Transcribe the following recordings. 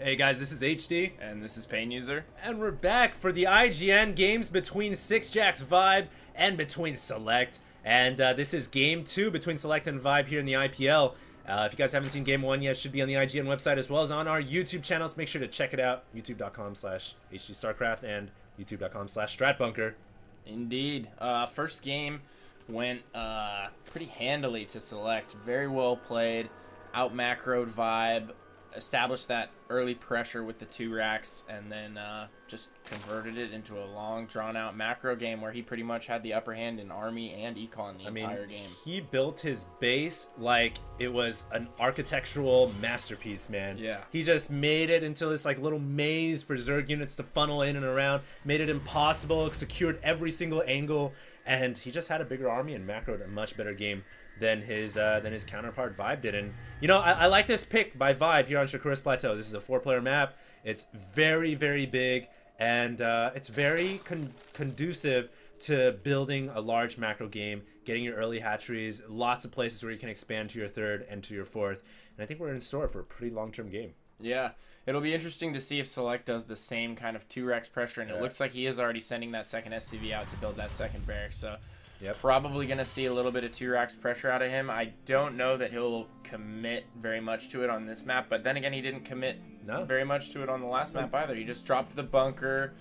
Hey guys, this is HD. And this is Pain User. And we're back for the IGN games between sixjaxViBE and between SeleCT. And this is game 2 between SeleCT and ViBE here in the IPL. If you guys haven't seen game 1 yet, it should be on the IGN website as well as on our YouTube channels. Make sure to check it out. YouTube.com/HDStarcraft and YouTube.com/StratBunker. Indeed. First game went pretty handily to SeleCT. Very well played. Out macroed ViBE. Established that early pressure with the 2 racks, and then just converted it into a long, drawn-out macro game where he pretty much had the upper hand in Army and Econ the entire game. He built his base like it was an architectural masterpiece, man. Yeah. He just made it into this like little maze for Zerg units to funnel in and around, made it impossible, secured every single angle, and he just had a bigger army and macroed a much better game than his counterpart ViBE did. And you know, I like this pick by ViBE here on Shakuras Plateau. This is a 4-player map. It's very, very big, and it's very conducive to building a large macro game, getting your early hatcheries, lots of places where you can expand to your 3rd and to your 4th. And I think we're in store for a pretty long-term game. Yeah, it'll be interesting to see if SeleCT does the same kind of 2 racks pressure, and it looks like he is already sending that second SCV out to build that second barrack. So. Yep. Probably going to see a little bit of 2 racks pressure out of him. I don't know that he'll commit very much to it on this map, but then again, he didn't commit very much to it on the last map either. He just dropped the bunker,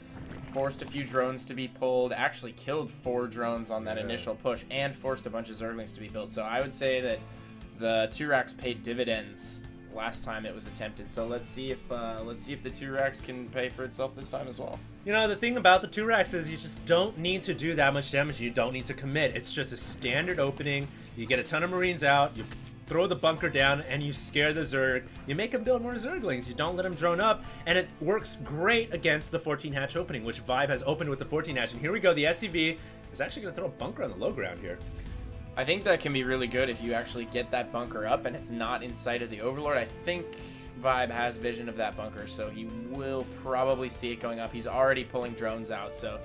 forced a few drones to be pulled, actually killed 4 drones on that initial push, and forced a bunch of Zerglings to be built. So I would say that the 2 racks paid dividends last time it was attempted. So let's see if the 2 racks can pay for itself this time as well. You know, the thing about the 2 racks is you just don't need to do that much damage. You don't need to commit. It's just a standard opening. You get a ton of Marines out, you throw the bunker down, and you scare the Zerg. You make them build more Zerglings. You don't let them drone up, and it works great against the 14 hatch opening, which ViBE has opened with the 14 hatch. And here we go. The SCV is actually going to throw a bunker on the low ground here. I think that can be really good if you actually get that bunker up and it's not in sight of the Overlord. I think ViBE has vision of that bunker, so he will probably see it going up. He's already pulling drones out, so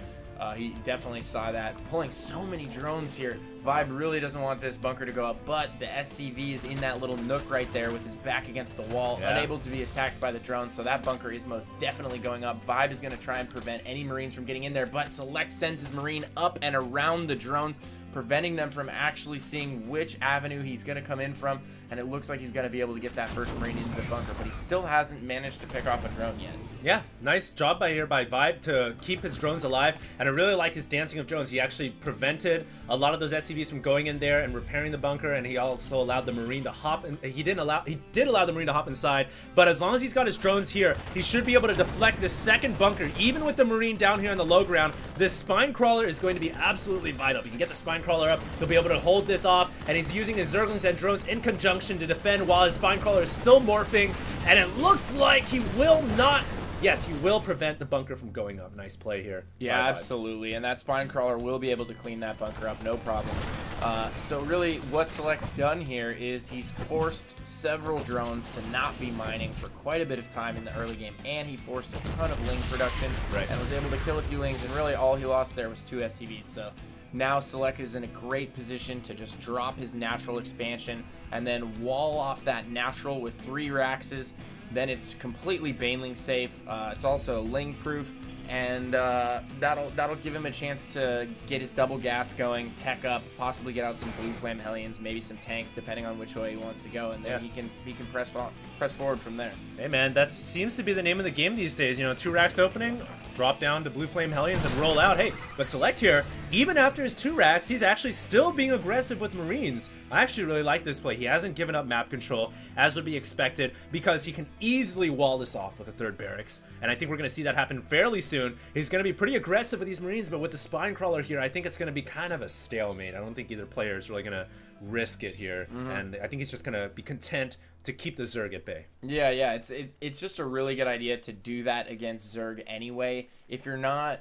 he definitely saw that. Pulling so many drones here. ViBE really doesn't want this bunker to go up, but the SCV is in that little nook right there with his back against the wall, unable to be attacked by the drones, so that bunker is most definitely going up. ViBE is going to try and prevent any Marines from getting in there, but SeleCT sends his Marine up and around the drones, preventing them from actually seeing which avenue he's going to come in from, and it looks like he's going to be able to get that first Marine into the bunker, but he still hasn't managed to pick off a drone yet. Yeah, nice job by ViBE to keep his drones alive, and I really like his dancing of drones. He actually prevented a lot of those SCVs from going in there and repairing the bunker, and he also allowed the Marine to hop, and he did allow the Marine to hop inside, but as long as he's got his drones here, he should be able to deflect this second bunker, even with the Marine down here on the low ground. This spine crawler is going to be absolutely vital. He can get the spine crawler up, he'll be able to hold this off, and he's using his Zerglings and drones in conjunction to defend while his spine crawler is still morphing, and it looks like he will not. Yes, he will prevent the bunker from going up. Nice play here. Yeah, absolutely. And that spine crawler will be able to clean that bunker up, no problem. So really what SeleCT's done here is he's forced several drones to not be mining for quite a bit of time in the early game, and he forced a ton of Ling production and was able to kill a few Lings, and really all he lost there was 2 SCVs. So now SeleCT is in a great position to just drop his natural expansion and then wall off that natural with 3 Raxes. Then it's completely Baneling safe. It's also Ling proof, and that'll give him a chance to get his double gas going, tech up, possibly get out some Blue Flame Hellions, maybe some tanks, depending on which way he wants to go, and then he can press forward from there. Hey man, that seems to be the name of the game these days. You know, 2 racks opening, drop down to Blue Flame Hellions and roll out. Hey, but SeleCT here, even after his 2 racks, he's actually still being aggressive with Marines. I actually really like this play. He hasn't given up map control, as would be expected, because he can easily wall this off with a 3rd barracks, and I think we're going to see that happen fairly soon. He's going to be pretty aggressive with these Marines, but with the spine crawler here, I think it's going to be kind of a stalemate. I don't think either player is really going to risk it here, and I think he's just going to be content to keep the Zerg at bay. Yeah, it's just a really good idea to do that against Zerg anyway. If you're not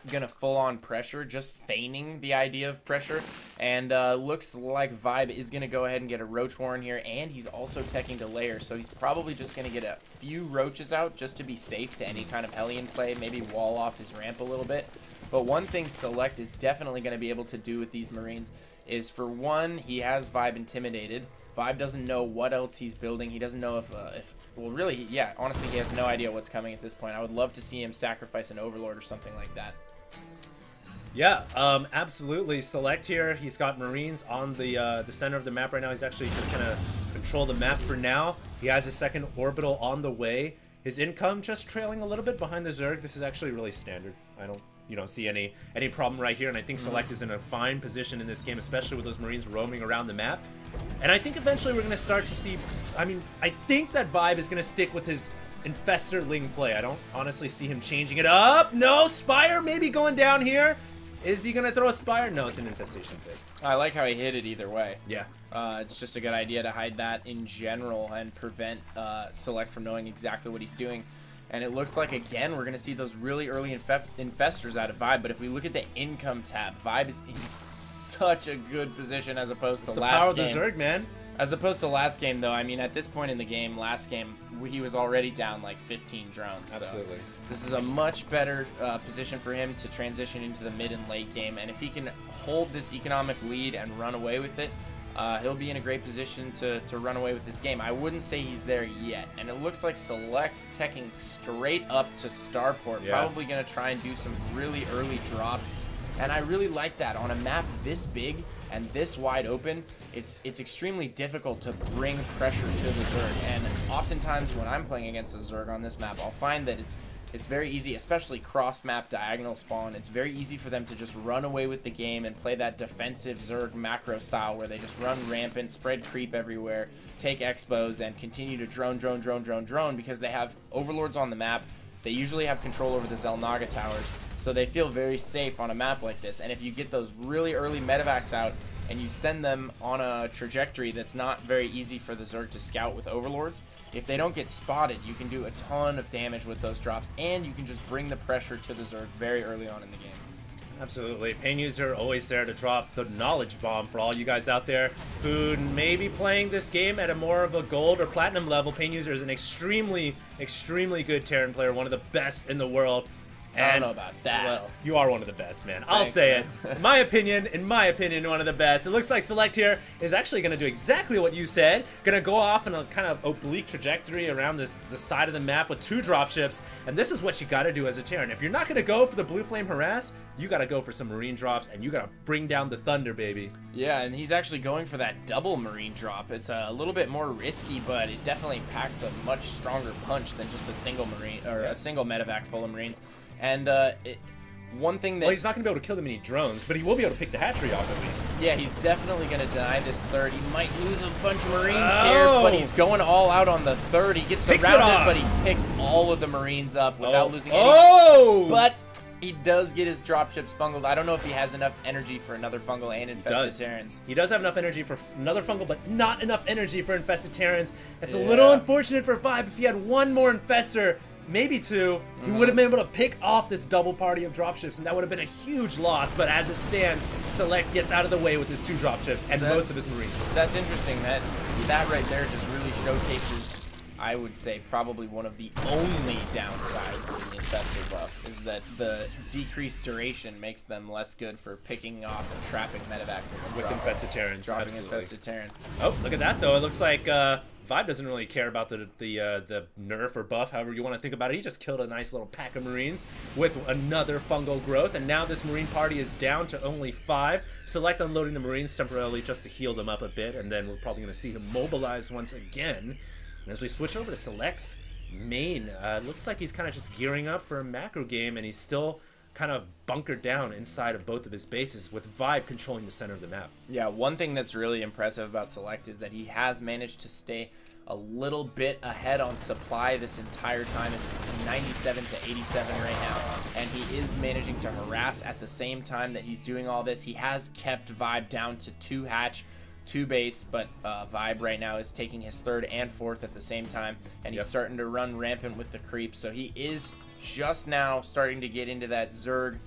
gonna full-on pressure, just feigning the idea of pressure, and looks like ViBE is gonna go ahead and get a Roach Warren here, and he's also teching to layer, so he's probably just gonna get a few Roaches out just to be safe to any kind of Hellion play, maybe wall off his ramp a little bit. But one thing Select is definitely going to be able to do with these Marines is, for one, he has Vibe intimidated. Vibe doesn't know what else he's building. He doesn't know if well, really, yeah, honestly, he has no idea what's coming at this point. I would love to see him sacrifice an Overlord or something like that. Yeah, absolutely. Select here. He's got Marines on the center of the map right now. He's actually just gonna control the map for now. He has a second orbital on the way. His income just trailing a little bit behind the Zerg. This is actually really standard. I don't see any problem right here, and I think Select is in a fine position in this game, especially with those Marines roaming around the map. And I think eventually we're going to start to see, I mean, I think that Vibe is going to stick with his Infestor Ling play. I don't honestly see him changing it up. No, Spire maybe going down here. Is he going to throw a Spire? No, it's an Infestation Fig. I like how he hit it either way. Yeah. It's just a good idea to hide that in general and prevent Select from knowing exactly what he's doing. And it looks like, again, we're going to see those really early infestors out of Vibe. But if we look at the income tab, Vibe is in such a good position as opposed to last game. It's the power of the Zerg, man. As opposed to last game, though, I mean, at this point in the game, last game, he was already down like 15 drones. Absolutely. So this is a much better position for him to transition into the mid and late game. And if he can hold this economic lead and run away with it, he'll be in a great position to run away with this game. I wouldn't say he's there yet. And it looks like Select teching straight up to Starport. Yeah. Probably going to try and do some really early drops. And I really like that. On a map this big and this wide open, it's extremely difficult to bring pressure to the Zerg. And oftentimes when I'm playing against a Zerg on this map, I'll find that it's very easy, especially cross-map diagonal spawn. It's very easy for them to just run away with the game and play that defensive Zerg macro style where they just run rampant, spread creep everywhere, take expos, and continue to drone because they have overlords on the map. They usually have control over the Xel'Naga towers, so they feel very safe on a map like this. And if you get those really early medevacs out and you send them on a trajectory that's not very easy for the Zerg to scout with overlords, if they don't get spotted, you can do a ton of damage with those drops, and you can just bring the pressure to the Zerg very early on in the game. Absolutely. Pain User always there to drop the knowledge bomb for all you guys out there who may be playing this game at a more of a gold or platinum level. Pain User is an extremely good Terran player, one of the best in the world. And, I don't know about that. Well, you are one of the best, man. I'll say it. In my opinion, one of the best. It looks like Select here is actually going to do exactly what you said. Going to go off in a kind of oblique trajectory around the side of the map with 2 dropships. And this is what you got to do as a Terran. If you're not going to go for the Blue Flame Harass, you got to go for some Marine drops, and you got to bring down the Thunder, baby. Yeah, and he's actually going for that double Marine drop. It's a little bit more risky, but it definitely packs a much stronger punch than just a single Marine or a single medevac full of Marines. And one thing that... Well, he's not going to be able to kill them any drones, but he will be able to pick the hatchery off at least. Yeah, he's definitely going to deny this third. He might lose a bunch of Marines here, but he's going all out on the third. He gets surrounded, but he picks all of the Marines up without losing any. But he does get his dropships fungled. I don't know if he has enough energy for another fungal and infested Terrans. He does have enough energy for another fungal, but not enough energy for infested Terrans. That's a little unfortunate for Vibe. If he had one more infestor, maybe 2, he would have been able to pick off this double party of dropships, and that would have been a huge loss. But as it stands, Select gets out of the way with his 2 dropships and most of his Marines. That's interesting. That right there just really showcases, I would say, probably one of the only downsides in the infestor buff is that the decreased duration makes them less good for picking off and trapping medevacs with infested Terrans. Dropping infested Terrans. Oh, look at that though. It looks like Vibe doesn't really care about the nerf or buff, however you want to think about it. He just killed a nice little pack of Marines with another fungal growth, and now this Marine party is down to only 5. Select unloading the Marines temporarily just to heal them up a bit, and then we're probably going to see him mobilize once again. And as we switch over to Select's main, looks like he's kind of just gearing up for a macro game, and he's still kind of bunkered down inside of both of his bases with Vibe controlling the center of the map. Yeah, one thing that's really impressive about Select is that he has managed to stay a little bit ahead on supply this entire time. It's 97 to 87 right now, and he is managing to harass at the same time that he's doing all this. He has kept Vibe down to 2 hatch, 2 base, but Vibe right now is taking his 3rd and 4th at the same time, and he's starting to run rampant with the creep. So he is just now starting to get into that Zerg,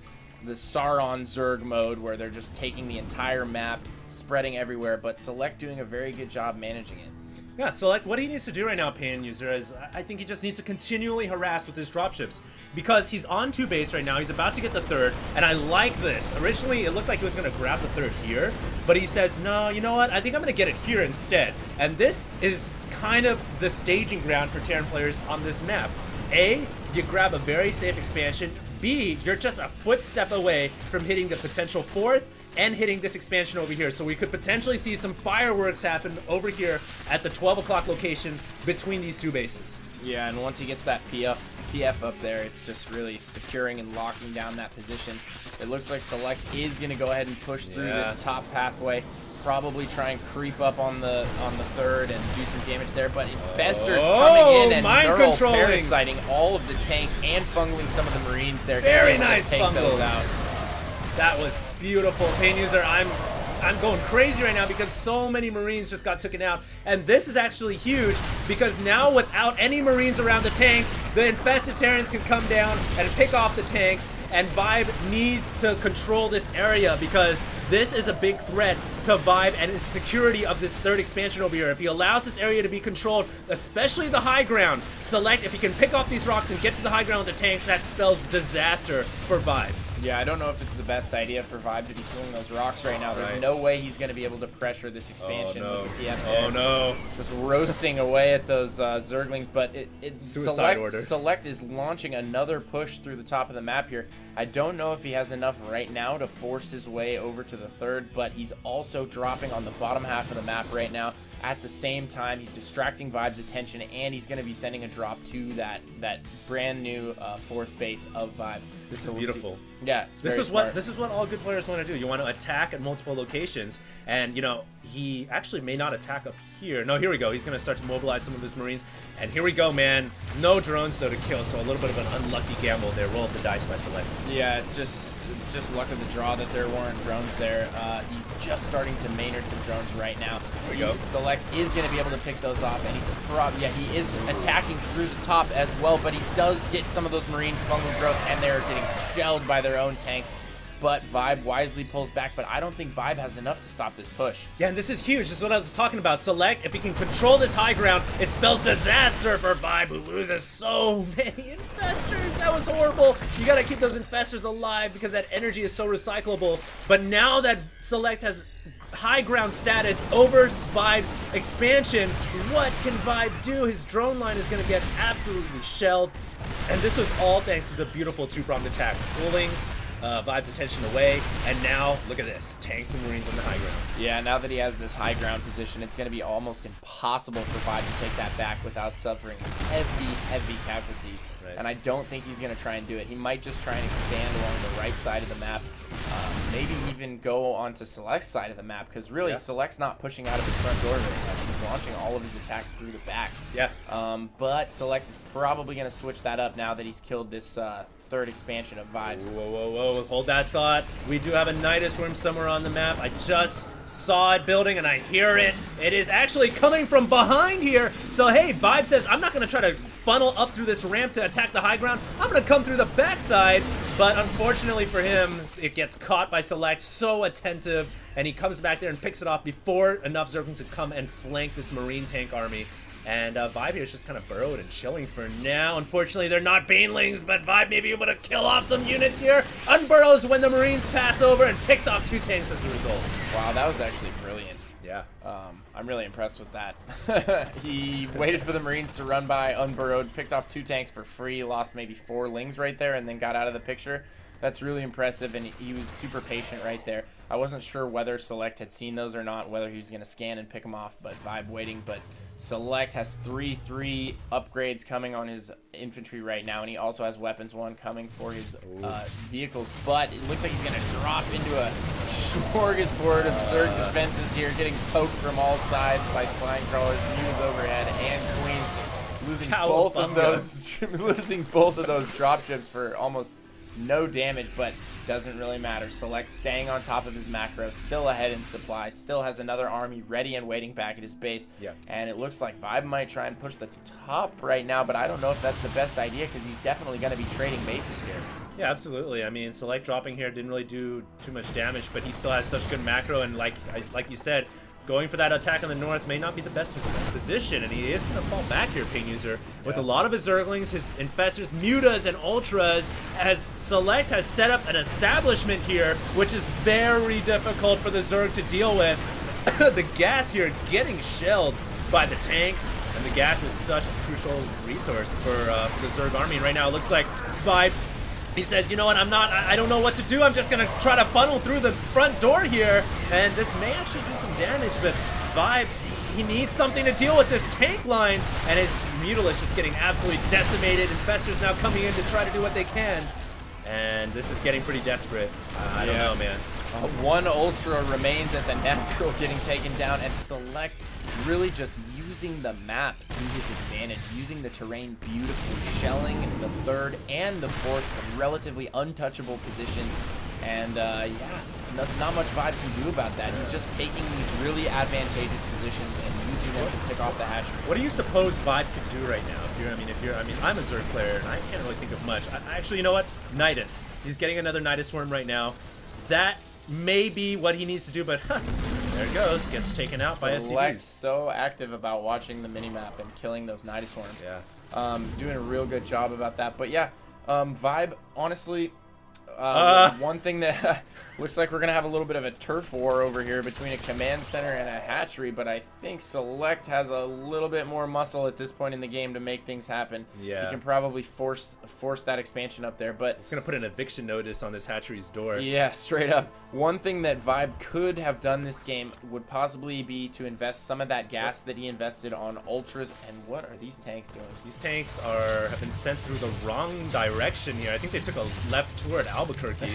the Sauron Zerg mode, where they're just taking the entire map, spreading everywhere, but Select doing a very good job managing it. Yeah, Select, what he needs to do right now, Pain User, is I think he just needs to continually harass with his dropships. Because he's on 2 base right now, he's about to get the 3rd, and I like this. Originally, it looked like he was going to grab the 3rd here, but he says, no, you know what, I think I'm going to get it here instead. And this is kind of the staging ground for Terran players on this map. A, you grab a very safe expansion. B, you're just a footstep away from hitting the potential 4th, and hitting this expansion over here. So we could potentially see some fireworks happen over here at the 12 o'clock location between these 2 bases. Yeah, and once he gets that PF up there, it's just really securing and locking down that position. It looks like Select is going to go ahead and push through this top pathway. Probably try and creep up on the 3rd and do some damage there, but Infester's coming in and neural parasiting all of the tanks and fungling some of the Marines there. Very nice take those out. That was beautiful. Pain User, I'm going crazy right now because so many Marines just got taken out. And this is actually huge because now without any Marines around the tanks, the infested Terrans can come down and pick off the tanks. And ViBE needs to control this area because this is a big threat to ViBE and his security of this 3rd expansion over here. If he allows this area to be controlled, especially the high ground, Select, if he can pick off these rocks and get to the high ground with the tanks, that spells disaster for ViBE. Yeah, I don't know if it's the best idea for ViBE to be killing those rocks right now. There's no way he's going to be able to pressure this expansion with the PF. Oh no. Just roasting away at those Zerglings, but Suicide order. Select is launching another push through the top of the map here. I don't know if he has enough right now to force his way over to the 3rd, but he's also dropping on the bottom half of the map right now. At the same time, he's distracting ViBE's attention, and he's going to be sending a drop to that brand new 4th base of ViBE. This is beautiful. Yeah, this is what all good players want to do. You want to attack at multiple locations, and you know he actually may not attack up here. No, here we go. He's going to start to mobilize some of his Marines, and here we go, man. No drones though to kill, so a little bit of an unlucky gamble there. Roll up the dice by Select. Yeah, it's just luck of the draw that there weren't drones there. He's just starting to Maynard some drones right now. There we go. Select is going to be able to pick those off, and he is attacking through the top as well, but he does get some of those Marines fungal growth, and they're getting shelled by their own tanks. But ViBE wisely pulls back, but I don't think ViBE has enough to stop this push. Yeah, and this is huge. This is what I was talking about. Select, if he can control this high ground, it spells disaster for ViBE, who loses so many infestors. That was horrible. You gotta keep those infestors alive because that energy is so recyclable. But now that Select has high ground status over ViBE's expansion, what can ViBE do? His drone line is gonna get absolutely shelled. And this was all thanks to the beautiful 2-pronged attack, pulling ViBE's attention away, and now look at this, tanks and Marines on the high ground. Yeah, now that he has this high ground position, it's going to be almost impossible for ViBE to take that back without suffering heavy casualties. Right. And I don't think he's going to try and do it. He might just try and expand along the right side of the map, maybe even go onto Select's side of the map, because really Select's not pushing out of his front door very much. He's launching all of his attacks through the back. Yeah. But Select is probably going to switch that up now that he's killed this 3rd expansion of ViBE's. Whoa, whoa, whoa, hold that thought. We do have a Nidus Worm somewhere on the map. I just saw it building and I hear it. It is actually coming from behind here. So hey, ViBE says, I'm not gonna try to funnel up through this ramp to attack the high ground. I'm gonna come through the backside. But unfortunately for him, it gets caught by Select, so attentive, and he comes back there and picks it off before enough Zerglings can come and flank this Marine tank army. And ViBE here is just kind of burrowed and chilling for now. Unfortunately, they're not Banelings, but ViBE may be able to kill off some units here. Unburrows when the Marines pass over and picks off 2 tanks as a result. Wow, that was actually brilliant. Yeah. I'm really impressed with that. He waited for the Marines to run by, unburrowed, picked off 2 tanks for free, lost maybe 4 lings right there, and then got out of the picture. That's really impressive, and he was super patient right there. I wasn't sure whether Select had seen those or not, whether he was going to scan and pick them off, but ViBE waiting. But Select has 3 upgrades coming on his infantry right now, and he also has weapons 1 coming for his vehicles. But it looks like he's going to drop into a smorgasbord of Zerg defenses here, getting poked from all sides by Spine Crawlers, Muse overhead, and Queens, losing both of those dropships for almost no damage, but doesn't really matter. Select staying on top of his macro, still ahead in supply, still has another army ready and waiting back at his base. Yeah. And it looks like ViBE might try and push the top right now, but I don't know if that's the best idea because he's definitely going to be trading bases here. Yeah, absolutely. I mean, Select dropping here didn't really do too much damage, but he still has such good macro, and like you said, going for that attack on the north may not be the best position, and he is going to fall back here, Ping User, with a lot of his Zerglings, his Infestors, Mutas, and Ultras, as Select has set up an establishment here, which is very difficult for the Zerg to deal with. The gas here getting shelled by the tanks, and the gas is such a crucial resource for the Zerg army. And right now it looks like ViBE, he says, you know what, I don't know what to do. I'm just going to try to funnel through the front door here. And this may actually do some damage, but ViBE, he needs something to deal with this tank line. And his Mutalisk just getting absolutely decimated. Infestors now coming in to try to do what they can. And this is getting pretty desperate. I don't know, man. One Ultra remains at the natural, getting taken down, and Select really just using the map to his advantage, using the terrain beautifully, shelling the third and the fourth from relatively untouchable positions. And yeah, not much ViBE can do about that. He's just taking these really advantageous positions and using them to pick off the hatchery. What do you suppose ViBE could do right now? I mean, I'm a Zerg player and I can't really think of much. Actually, you know what? Nidus. He's getting another Nidus Worm right now. That may be what he needs to do, but there it goes. Gets taken out by SCVs. So active about watching the minimap and killing those Nidus Worms. Yeah. Doing a real good job about that. But yeah, ViBE, honestly, one thing that looks like we're going to have a little bit of a turf war over here between a command center and a hatchery, but I think Select has a little bit more muscle at this point in the game to make things happen. Yeah. He can probably force that expansion up there, but it's going to put an eviction notice on this hatchery's door. Yeah, straight up. One thing that ViBE could have done this game would possibly be to invest some of that gas that he invested on Ultras. And what are these tanks doing? These tanks have been sent through the wrong direction here. I think they took a left tour at Albuquerque,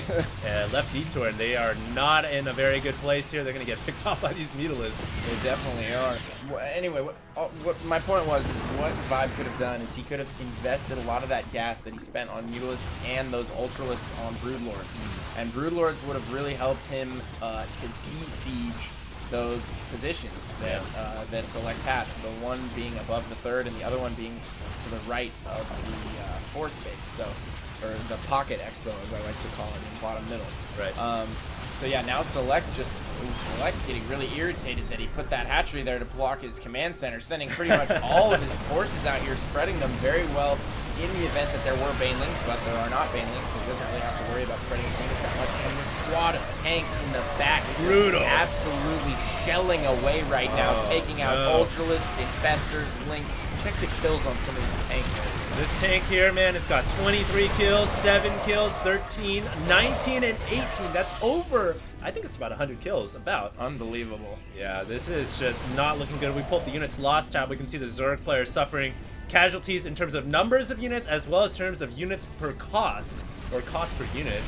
left detour, and they are not in a very good place here. They're going to get picked off by these Mutalisks. They definitely are. Anyway, what my point was is what ViBE could have done is he could have invested a lot of that gas that he spent on Mutalisks and those Ultralisks on Broodlords. And Broodlords would have really helped him to de-siege those positions that that Select had. The one being above the third and the other one being to the right of the fourth base. So, or the pocket expo, as I like to call it, in the bottom middle. Right. So yeah, now Select getting really irritated that he put that hatchery there to block his command center, sending pretty much all of his forces out here, spreading them very well in the event that there were Banelings, but there are not Banelings, so he doesn't really have to worry about spreading his wings that much. And this squad of tanks in the back is brutal, absolutely shelling away right now, taking out Ultralisks, Infestors, Link. Check the kills on some of these tanks. This tank here, man, it's got 23 kills, 7 kills, 13, 19, and 18. That's over, I think it's about 100 kills, about. Unbelievable. Yeah, this is just not looking good. We pulled the units lost tab. We can see the Zerg players suffering casualties in terms of numbers of units as well as terms of units per cost, or cost per unit,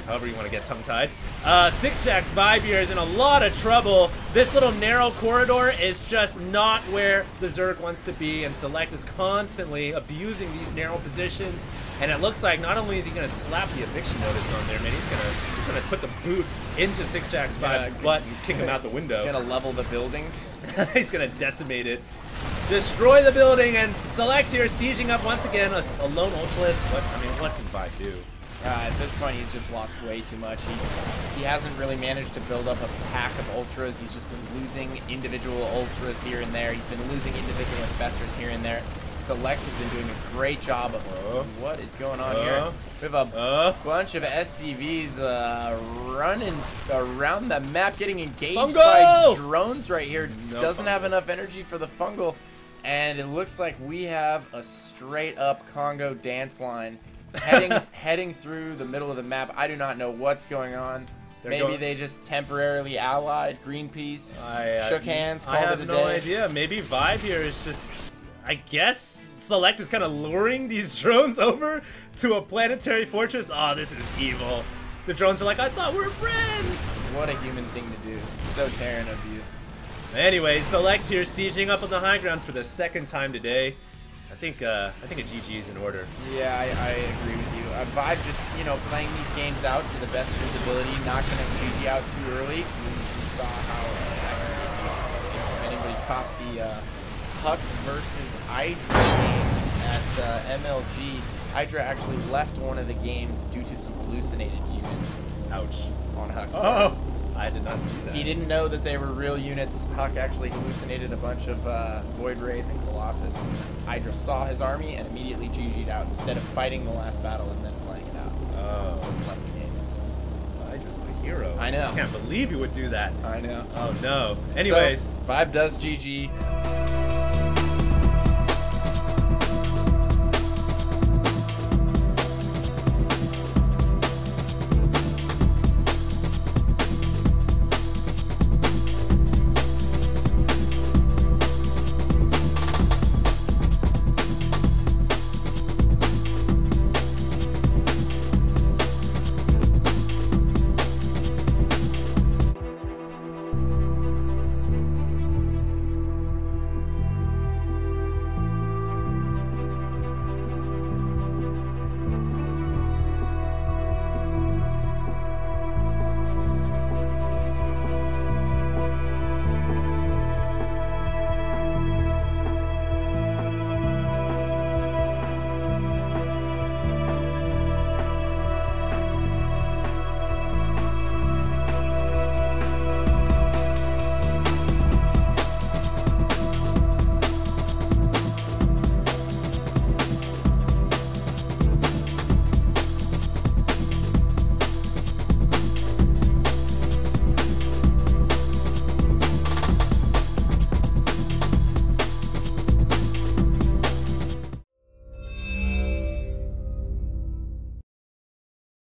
however you want to get tongue-tied. sixjaxViBE here is in a lot of trouble. This little narrow corridor is just not where the Zerg wants to be, and Select is constantly abusing these narrow positions. And it looks like not only is he going to slap the eviction notice on there, man, he's gonna put the boot into sixjaxViBE's butt and kick him out the window. He's gonna level the building. He's gonna decimate it, destroy the building, and Select here sieging up once again. A lone Ultralist. What can ViBE do? At this point, he's just lost way too much. He hasn't really managed to build up a pack of Ultras. He's just been losing individual Ultras here and there. He's been losing individual Infestors here and there. Select has been doing a great job of what is going on here. We have a bunch of SCVs running around the map, getting engaged by drones right here. Doesn't have enough energy for the fungal, and it looks like we have a straight up Congo dance line heading through the middle of the map. I do not know what's going on. Maybe they just temporarily allied. Greenpeace shook hands, called it a day. I have no idea. Maybe ViBE here is just, I guess Select is kind of luring these drones over to a planetary fortress. Oh, this is evil. The drones are like, I thought we were friends. What a human thing to do. So Terran of you. Anyway, Select here sieging up on the high ground for the second time today. I think a GG is in order. Yeah, I agree with you. ViBE just, playing these games out to the best of his ability, not going to GG out too early. We saw how if anybody caught the Huck versus Hydra games at MLG. Hydra actually left one of the games due to some hallucinated units Ouch. on Huck's Oh, part. I did not see that. He didn't know that they were real units. Huck actually hallucinated a bunch of Void Rays and Colossus. And Hydra saw his army and immediately GG'd out instead of fighting the last battle and then playing it out. Oh. Just left the game. Hydra's my hero. I know. I can't believe you would do that. I know. Oh, no. Anyways. So, Vibe does GG.